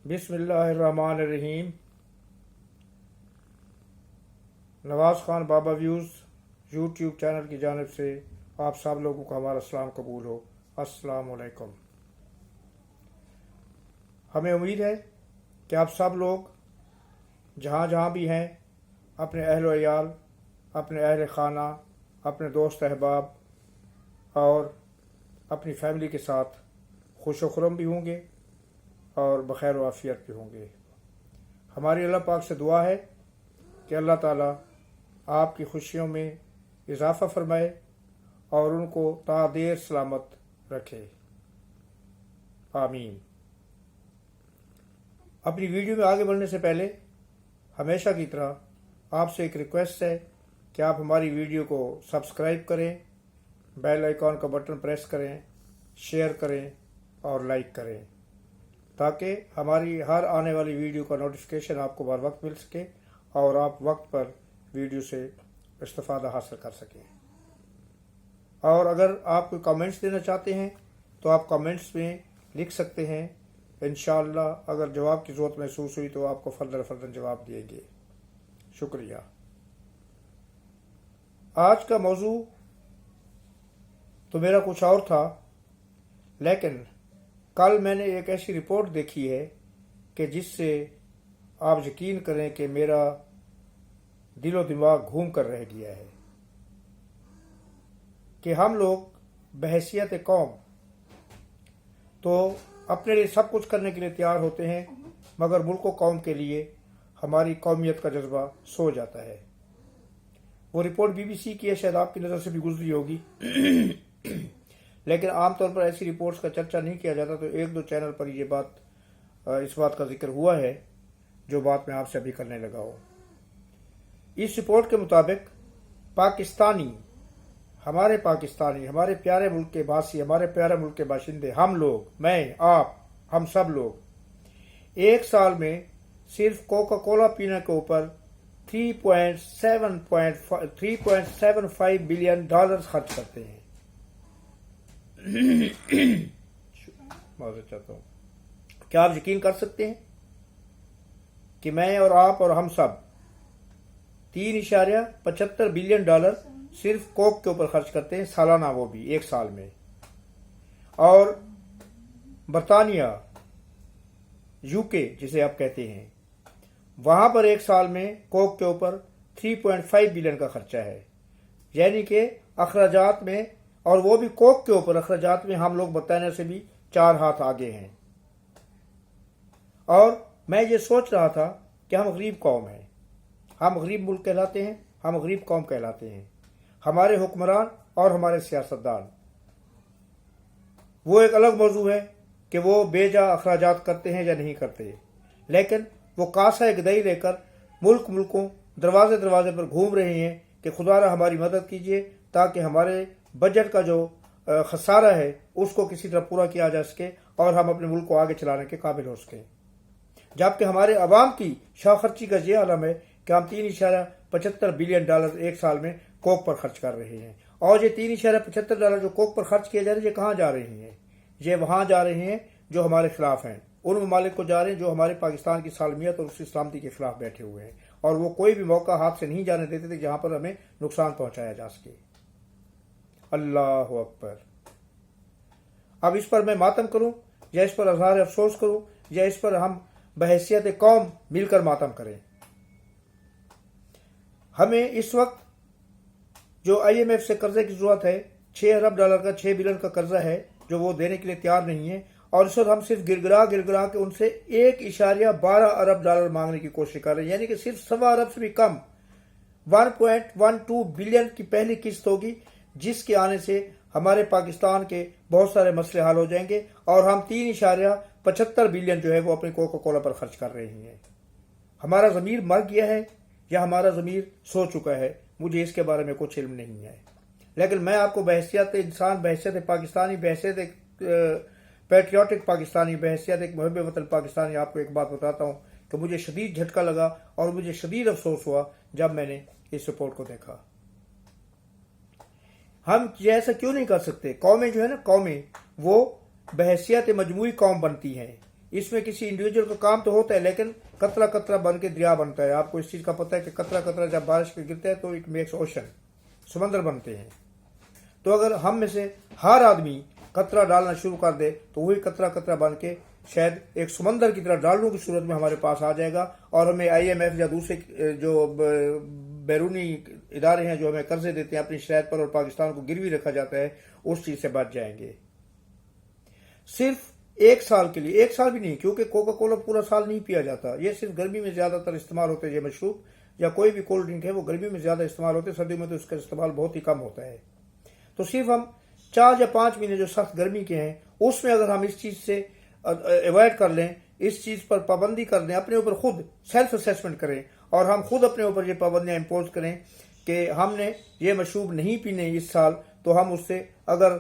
बिस्मिल्लाहिर्रहमानिर्रहीम। नवाज़ ख़ान बाबा views YouTube channel की जानिब से आप सब लोगों को हमारा सलाम कबूल हो। अस्सलाम वालेकुम। हमें उम्मीद है कि आप सब लोग जहाँ जहाँ भी हैं अपने अहल व अयाल, अपने अहल खाना, अपने दोस्त अहबाब और अपनी फैमिली के साथ खुश व खुर्रम भी होंगे और बखैर व आफियत भी होंगे। हमारी अल्लाह पाक से दुआ है कि अल्लाह ताला आपकी खुशियों में इजाफ़ा फरमाए और उनको ता देर सलामत रखे। आमीन। अपनी वीडियो में आगे बढ़ने से पहले हमेशा की तरह आपसे एक रिक्वेस्ट है कि आप हमारी वीडियो को सब्सक्राइब करें, बेल आइकॉन का बटन प्रेस करें, शेयर करें और लाइक करें, ताकि हमारी हर आने वाली वीडियो का नोटिफिकेशन आपको बर वक्त मिल सके और आप वक्त पर वीडियो से इस्तिफादा हासिल कर सकें। और अगर आप कोई कमेंट्स देना चाहते हैं तो आप कमेंट्स में लिख सकते हैं। इंशाअल्लाह अगर जवाब की ज़रूरत महसूस हुई तो आपको फर्दर जवाब देंगे। शुक्रिया। आज का मौजू तो मेरा कुछ और था, लेकिन कल मैंने एक ऐसी रिपोर्ट देखी है कि जिससे आप यकीन करें कि मेरा दिलो दिमाग घूम कर रह गया है कि हम लोग बहैसियत कौम तो अपने लिए सब कुछ करने के लिए तैयार होते हैं, मगर मुल्क व कौम के लिए हमारी कौमियत का जज्बा सो जाता है। वो रिपोर्ट BBC की है, शायद आपकी नज़र से भी गुजरी होगी लेकिन आमतौर पर ऐसी रिपोर्ट्स का चर्चा नहीं किया जाता, तो एक दो चैनल पर इस बात का जिक्र हुआ है जो बात मैं आपसे अभी करने लगा हूँ। इस रिपोर्ट के मुताबिक हमारे प्यारे मुल्क के वासी, हमारे प्यारे मुल्क के बाशिंदे, हम लोग, मैं, आप, हम सब लोग एक साल में सिर्फ कोका कोला पीने के ऊपर 3.75 बिलियन डॉलर खर्च करते हैं। माज़रत चाहता हूँ। क्या आप यकीन कर सकते हैं कि मैं और आप और हम सब 3.75 बिलियन डॉलर सिर्फ कोक के ऊपर खर्च करते हैं सालाना, वो भी एक साल में। और बरतानिया, UK जिसे आप कहते हैं, वहां पर एक साल में कोक के ऊपर 3.5 बिलियन का खर्चा है। यानी कि अखराजात में, और वो भी कोक के ऊपर अखराजात में, हम लोग बरतानिया से भी 4 हाथ आगे हैं। और मैं ये सोच रहा था कि हम गरीब कौम हैं, हम गरीब मुल्क कहलाते हैं, हम गरीब कौम कहलाते हैं। हमारे हुक्मरान और हमारे सियासतदान, वो एक अलग मौजू है कि वो बेजा अखराजात करते हैं या नहीं करते, लेकिन वो कासा गदई लेकर मुल्कों दरवाजे पर घूम रहे हैं कि खुदारा हमारी मदद कीजिए ताकि हमारे बजट का जो खसारा है उसको किसी तरह पूरा किया जा सके और हम अपने मुल्क को आगे चलाने के काबिल हो सकें। जबकि हमारे अवाम की शाखर्ची का ये आलम है कि हम 3.75 बिलियन डॉलर एक साल में कोक पर खर्च कर रहे हैं। और ये 3.75 डॉलर जो कोक पर खर्च किए जा रहे हैं, ये कहाँ जा रहे हैं? ये वहाँ जा रहे हैं जो हमारे खिलाफ हैं, उन ममालिक को जा रहे हैं जो हमारे पाकिस्तान की सालमियत और उसकी सलामती के खिलाफ बैठे हुए हैं, और वो कोई भी मौका हाथ से नहीं जाने देते थे जहाँ पर हमें नुकसान पहुँचाया जा सके। अल्लाह अकबर। अब इस पर मैं मातम करूँ या इस पर अज़हार अफसोस करूँ या इस पर हम बहैसियत कौम मिलकर मातम करें? हमें इस वक्त जो IMF से कर्जे की जरूरत है, 6 अरब डॉलर का, 6 बिलियन का कर्जा है जो वो देने के लिए तैयार नहीं है, और इस वक्त हम सिर्फ गिरगिरा के उनसे 1.12 अरब डॉलर मांगने की कोशिश कर रहे हैं। यानी कि सिर्फ 1.25 अरब से भी कम 1.12 बिलियन की पहली किस्त होगी, जिसके आने से हमारे पाकिस्तान के बहुत सारे मसले हल हो जाएंगे और हम 3.75 बिलियन जो है वो अपने कोका कोला पर खर्च कर रहे हैं। हमारा ज़मीर मर गया है या हमारा ज़मीर सो चुका है, मुझे इसके बारे में कुछ इल्म नहीं है। लेकिन मैं आपको बहैसियत इंसान, बहैसियत पाकिस्तानी, बहैसियत पैट्रियाटिक पाकिस्तानी, बहैसियत एक मुहब्बे वतन पाकिस्तानी आपको एक बात बताता हूँ कि मुझे शदीद झटका लगा और मुझे शदीद अफसोस हुआ जब मैंने इस रिपोर्ट को देखा। हम ऐसा क्यों नहीं कर सकते? कौमें जो है ना, कौमें वो बहैसियत मजमूई कौम बनती हैं, اس میں کسی انڈیویجول کا کام تو ہوتا ہے، لیکن قطرہ قطرہ بن کے دریا بنتا ہے۔ آپ کو اس چیز کا پتہ ہے کہ قطرہ قطرہ جب بارش پہ گرتا ہے تو اٹ میکس اوشن، سمندر بنتے ہیں۔ تو اگر ہم میں سے ہر آدمی قطرہ ڈالنا شروع کر دے تو وہی قطرہ قطرہ بن کے شاید ایک سمندر کی طرح ڈالوں کی صورت میں ہمارے پاس آ جائے گا، اور ہمیں IMF یا دوسرے جو بیرونی ادارے ہیں جو ہمیں قرضے دیتے ہیں اپنی شرائط پر اور پاکستان کو گروی رکھا جاتا ہے، اس چیز سے بچ جائیں گے۔ صرف ایک سال کے لیے، ایک سال بھی نہیں، کیونکہ کوکا کولا پورا سال نہیں پیا جاتا، یہ صرف گرمی میں زیادہ تر استعمال ہوتے ہیں۔ یہ مشروب یا کوئی بھی کولڈ ڈرنک ہے وہ گرمی میں زیادہ استعمال ہوتے ہیں، سردیوں میں تو اس کا استعمال بہت ہی کم ہوتا ہے۔ تو صرف ہم 4 یا 5 مہینے جو سخت گرمی کے ہیں اس میں اگر ہم اس چیز سے اوائڈ کر لیں، اس چیز پر پابندی کر دیں، اپنے اوپر خود سیلف اسیسمنٹ کریں اور ہم خود اپنے اوپر یہ پابندیاں امپوز کریں کہ ہم نے یہ مشروب نہیں پینے اس سال، تو ہم اس سے اگر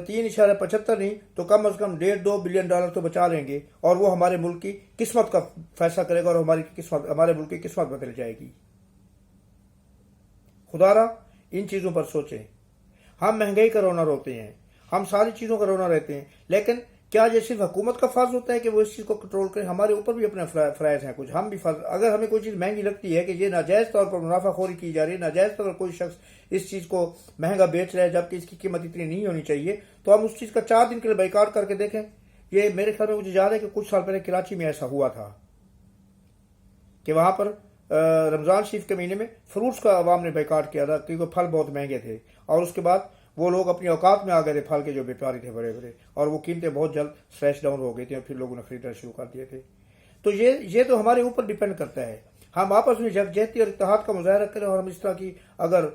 3.75 نہیں تو کم از کم $1.5-2 بلین تو بچا لیں گے، اور وہ ہمارے ملک کی قسمت کا فیصلہ کرے گا اور ہمارے ملک کی قسمت بدل جائے گی۔ خدا را ان چیزوں پر سوچیں۔ ہم مہنگائی کا رونا روتے ہیں، ہم ساری چیزوں کا رونا رہتے ہیں، لیکن کیا یہ صرف حکومت کا فرض ہوتا ہے کہ وہ اس چیز کو کنٹرول کرے؟ ہمارے اوپر بھی اپنے فرائض ہیں کچھ، ہم بھی فرض۔ اگر ہمیں کوئی چیز مہنگی لگتی ہے کہ یہ ناجائز طور پر منافع خوری کی جا رہی ہے، ناجائز طور پر کوئی شخص اس چیز کو مہنگا بیچ رہا ہے جبکہ اس کی قیمت اتنی نہیں ہونی چاہیے، تو ہم اس چیز کا 4 دن کے لیے بائیکاٹ کر کے دیکھیں۔ یہ میرے خیال میں مجھے یاد ہے کہ کچھ سال پہلے کراچی میں ایسا ہوا تھا کہ وہاں پر رمضان شریف کے مہینے میں فروٹس کا عوام نے بائیکاٹ کیا تھا کیونکہ پھل بہت مہنگے تھے، اور اس کے بعد وہ لوگ اپنی اوقات میں آ گئے تھے، پھل کے جو بیپاری تھے بڑے بڑے، اور وہ قیمتیں بہت جلد سلیش ڈاؤن ہو گئی تھیں اور پھر لوگوں نے خریدنا شروع کر دیے تھے۔ تو یہ تو ہمارے اوپر ڈیپینڈ کرتا ہے، ہم آپس میں یکجہتی اور اتحاد کا مظاہرہ کریں اور ہم اس طرح کی اگر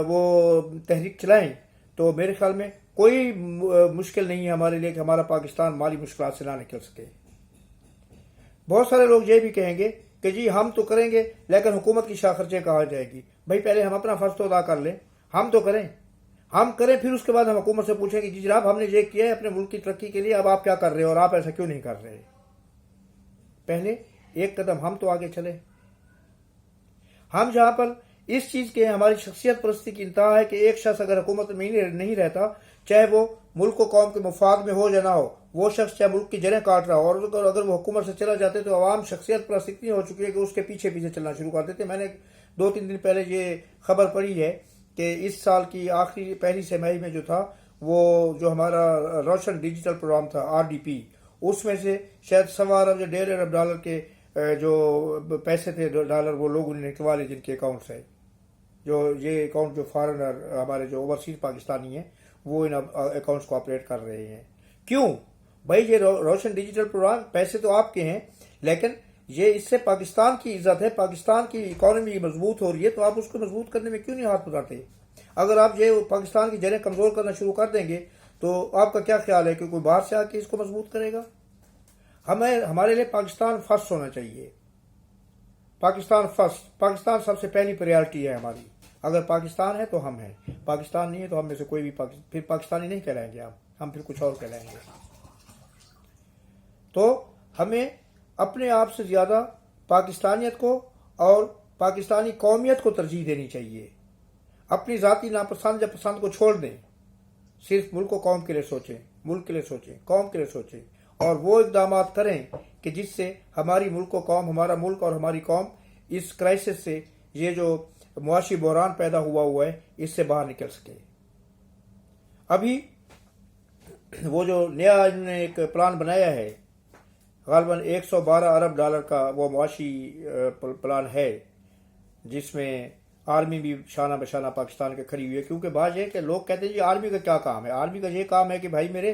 وہ تحریک چلائیں تو میرے خیال میں کوئی مشکل نہیں ہے ہمارے لیے کہ ہمارا پاکستان مالی مشکلات سے نہ نکل سکے۔ بہت سارے لوگ یہ بھی کہیں گے کہ جی ہم تو کریں گے لیکن حکومت کی شاہ خرچے کہاں جائے گی؟ بھائی پہلے ہم اپنا فرض تو ادا کر لیں، ہم تو کریں، ہم کریں، پھر اس کے بعد ہم حکومت سے پوچھیں کہ جی جناب ہم نے یہ کیا ہے اپنے ملک کی ترقی کے لیے، اب آپ کیا کر رہے ہیں اور آپ ایسا کیوں نہیں کر رہے؟ پہلے ایک قدم ہم تو آگے چلے۔ ہم جہاں پر اس چیز کے ہماری شخصیت پرستی کی انتہا ہے کہ ایک شخص اگر حکومت میں نہیں رہتا، چاہے وہ ملک و قوم کے مفاد میں ہو یا نہ ہو، وہ شخص چاہے ملک کی جڑیں کاٹ رہا ہو، اور اگر وہ حکومت سے چلا جاتے تو عوام شخصیت پرست اتنی ہو چکی ہے کہ اس کے پیچھے پیچھے چلنا شروع کر دیتے۔ میں نے 2-3 دن پہلے یہ خبر پڑھی ہے کہ اس سال کی آخری پہلی سہ میں جو تھا، وہ جو ہمارا روشن ڈیجیٹل پروگرام تھا RDP، اس میں سے شاید $1.25 ارب یا $1.5 ارب کے جو پیسے تھے ڈالر، وہ لوگوں نے نکلوا لے جن کے اکاؤنٹ سے، جو یہ اکاؤنٹ جو فارنر ہمارے جو اوورسیز پاکستانی ہیں وہ ان اکاؤنٹس کو آپریٹ کر رہے ہیں۔ کیوں بھائی؟ یہ روشن ڈیجیٹل پروگرام، پیسے تو آپ کے ہیں لیکن یہ اس سے پاکستان کی عزت ہے، پاکستان کی اکانومی مضبوط ہو رہی ہے، تو آپ اس کو مضبوط کرنے میں کیوں نہیں ہاتھ بٹاتے؟ اگر آپ یہ پاکستان کی جڑیں کمزور کرنا شروع کر دیں گے تو آپ کا کیا خیال ہے کہ کوئی باہر سے آ کے اس کو مضبوط کرے گا؟ ہمارے لیے پاکستان فرسٹ ہونا چاہیے، پاکستان فرسٹ، پاکستان سب سے پہلی پریارٹی ہے ہماری۔ اگر پاکستان ہے تو ہم ہیں، پاکستان نہیں ہے تو ہم میں سے کوئی بھی پھر پاکستانی نہیں کہلائیں گے، ہم پھر کچھ اور کہلائیں گے۔ تو ہمیں اپنے آپ سے زیادہ پاکستانیت کو اور پاکستانی قومیت کو ترجیح دینی چاہیے۔ اپنی ذاتی ناپسند یا پسند کو چھوڑ دیں، صرف ملک و قوم کے لیے سوچیں، ملک کے لیے سوچیں، قوم کے لیے سوچیں، اور وہ اقدامات کریں کہ جس سے ہماری ملک و قوم، ہمارا ملک اور ہماری قوم اس کرائسس سے، یہ جو معاشی بحران پیدا ہوا ہے، اس سے باہر نکل سکے۔ ابھی وہ جو نیا انہوں نے ایک پلان بنایا ہے، غالباً $112 ارب کا وہ معاشی پلان ہے، جس میں آرمی بھی شانہ بشانہ پاکستان کے کھڑی ہوئی ہے، کیونکہ بات یہ ہے کہ لوگ کہتے ہیں جی آرمی کا کیا کام ہے؟ آرمی کا یہ کام ہے کہ بھائی میرے،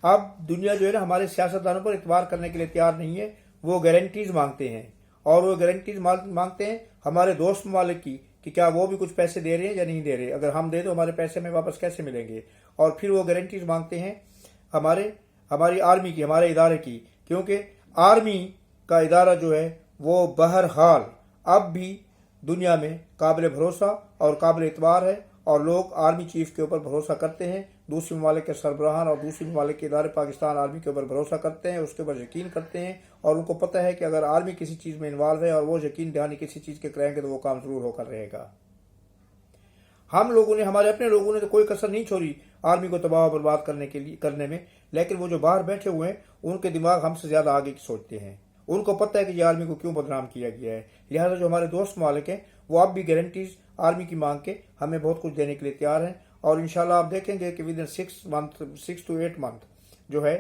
اب دنیا جو ہے نا ہمارے سیاستدانوں پر اعتبار کرنے کے لیے تیار نہیں ہے، وہ گارنٹیز مانگتے ہیں، اور وہ گارنٹیز مانگتے ہیں ہمارے دوست ممالک کی کہ کیا وہ بھی کچھ پیسے دے رہے ہیں یا نہیں دے رہے، اگر ہم دیں تو ہمارے پیسے ہمیں واپس کیسے ملیں گے؟ اور پھر وہ گارنٹیز مانگتے ہیں ہماری آرمی کی، ہمارے ادارے کی، کیونکہ آرمی کا ادارہ جو ہے وہ بہرحال اب بھی دنیا میں قابل بھروسہ اور قابل اعتبار ہے، اور لوگ آرمی چیف کے اوپر بھروسہ کرتے ہیں، دوسرے ممالک کے سربراہان اور دوسرے ممالک کے ادارے پاکستان آرمی کے اوپر بھروسہ کرتے ہیں، اس کے اوپر یقین کرتے ہیں، اور ان کو پتہ ہے کہ اگر آرمی کسی چیز میں انوالو ہے اور وہ یقین دہانی کسی چیز کے کرائیں گے تو وہ کام ضرور ہو کر رہے گا۔ हम लोगों ने, हमारे अपने लोगों ने तो कोई कसर नहीं छोड़ी आर्मी को तबाह बर्बाद करने में, लेकिन वो जो बाहर बैठे हुए हैं उनके दिमाग हमसे ज़्यादा आगे की सोचते हैं। उनको पता है कि ये आर्मी को क्यों बदनाम किया गया है। लिहाजा जो हमारे दोस्त मालिक हैं वो अब भी गारंटीज आर्मी की मांग के हमें बहुत कुछ देने के लिए तैयार हैं। और इंशाल्लाह आप देखेंगे कि विद इन 6 to 8 मंथ जो है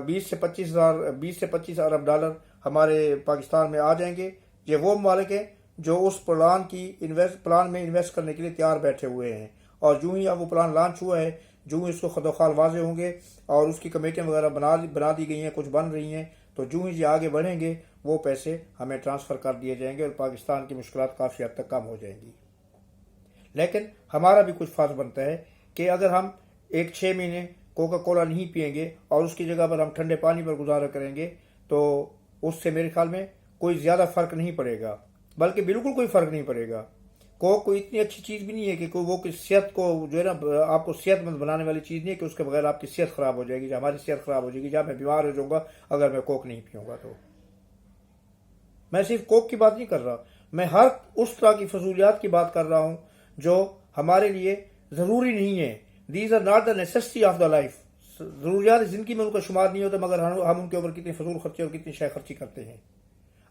20 से 25 अरब डॉलर हमारे पाकिस्तान में आ जाएंगे। ये वो मालिक हैं जो उस प्लान में इन्वेस्ट करने के लिए तैयार बैठे हुए हैं। और जो ही अब वो प्लान लॉन्च हुआ है, जो ही उसको खदोखाल वाजे होंगे और उसकी कमेटियाँ वगैरह बना दी गई हैं, कुछ बन रही हैं, तो जो ही ये आगे बढ़ेंगे वो पैसे हमें ट्रांसफ़र कर दिए जाएंगे और पाकिस्तान की मुश्किलात काफ़ी हद तक कम हो जाएंगी। लेकिन हमारा भी कुछ फ़र्ज बनता है कि अगर हम 6 महीने कोका कोला नहीं पिएंगे और उसकी जगह पर हम ठंडे पानी पर गुजारा करेंगे तो उससे मेरे ख्याल में कोई ज़्यादा फ़र्क नहीं पड़ेगा, बल्कि बिल्कुल कोई फ़र्क नहीं पड़ेगा। कोक कोई इतनी अच्छी चीज़ भी नहीं है कि कोई वो कि सेहत को जो है ना आपको सेहतमंद बनाने वाली चीज़ नहीं है कि उसके बगैर आपकी सेहत ख़राब हो जाएगी, जब हमारी सेहत ख़राब हो जाएगी, जब मैं बीमार हो जाऊँगा अगर मैं कोक नहीं पीऊँगा। तो मैं सिर्फ कोक की बात नहीं कर रहा, मैं हर उस तरह की फजूलियात की बात कर रहा हूँ जो हमारे लिए ज़रूरी नहीं है। These are not the necessity of the life. ज़रूरियात ज़िंदगी में उनका शुमार नहीं होता, मगर हम उनके ऊपर कितनी फजूल खर्ची और कितनी शय खर्ची करते हैं।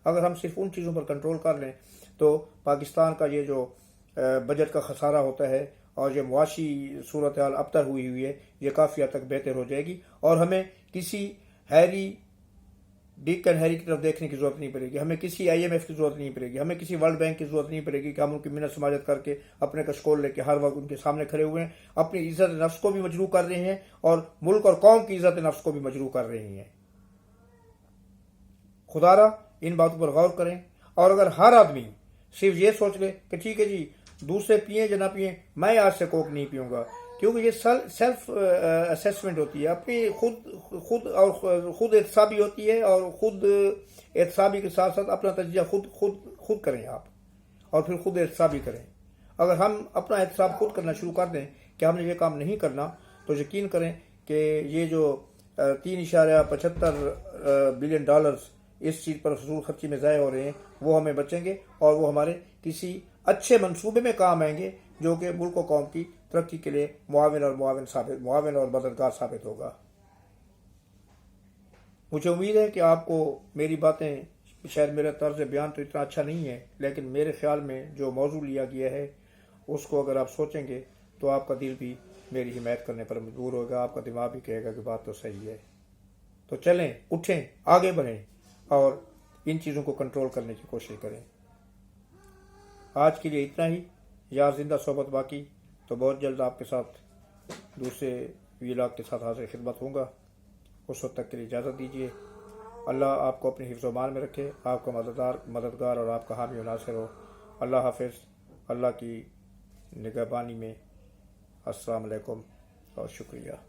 अगर हम सिर्फ उन चीज़ों पर कंट्रोल कर लें तो पाकिस्तान का ये जो बजट का खसारा होता है और ये मुआशी सूरत हाल अब तक हुई है, ये काफ़ी हद तक बेहतर हो जाएगी और हमें किसी डिक एंड हैरी की तरफ देखने की जरूरत नहीं पड़ेगी, हमें किसी IMF की जरूरत नहीं पड़ेगी, हमें किसी वर्ल्ड बैंक की जरूरत नहीं पड़ेगी कि हम उनकी मिन्नत समाजत करके अपने कशकोल लेके हर वक्त उनके सामने खड़े हुए हैं। अपनी इज्जत नफ्स को भी मजरू कर रहे हैं और मुल्क और कौम की इज्जत नफ्स को भी मजरू कर रहे हैं। खुदारा इन बातों पर गौर करें। और अगर हर आदमी सिर्फ ये सोच ले कि ठीक है जी दूसरे पिए या ना पिए, मैं आज से कोक नहीं पीऊँगा, क्योंकि ये सेल्फ असेसमेंट होती है, अपनी खुद एहतसाबी होती है और खुद एहतसाबी के साथ साथ अपना तजिया खुद करें आप और फिर खुद एहतसाबी करें। अगर हम अपना एहतसाब खुद करना शुरू कर दें कि हमने ये काम नहीं करना, तो यकीन करें कि ये जो 3.75 बिलियन डॉलर्स इस चीज़ पर फजूल खर्ची में ज़ाय हो रहे हैं वो हमें बचेंगे और वो हमारे किसी अच्छे मंसूबे में काम आएंगे जो कि मुल्क और कौम की तरक्की के लिए मुआविन और मददगार साबित होगा। मुझे उम्मीद है कि आपको मेरी बातें, शायद मेरा तर्ज बयान तो इतना अच्छा नहीं है, लेकिन मेरे ख्याल में जो मौजू लिया गया है उसको अगर आप सोचेंगे तो आपका दिल भी मेरी हिमायत करने पर मजबूर होगा, आपका दिमाग भी कहेगा कि बात तो सही है। तो चलें, उठें, आगे बढ़ें और इन चीज़ों को कंट्रोल करने की कोशिश करें। आज के लिए इतना ही। यार जिंदा सोबत बाकी, तो बहुत जल्द आपके साथ दूसरे व्लॉग के साथ हाजिर खिदमत होऊंगा। उस वक्त तक के लिए इजाज़त दीजिए। अल्लाह आपको अपने हिफ्ज़ व मान में रखे, आपका मददगार और आपका हामी व नासिर हो। अल्लाह हाफिज़, अल्लाह की निगहबानी में। अस्सलाम वालेकुम और शुक्रिया।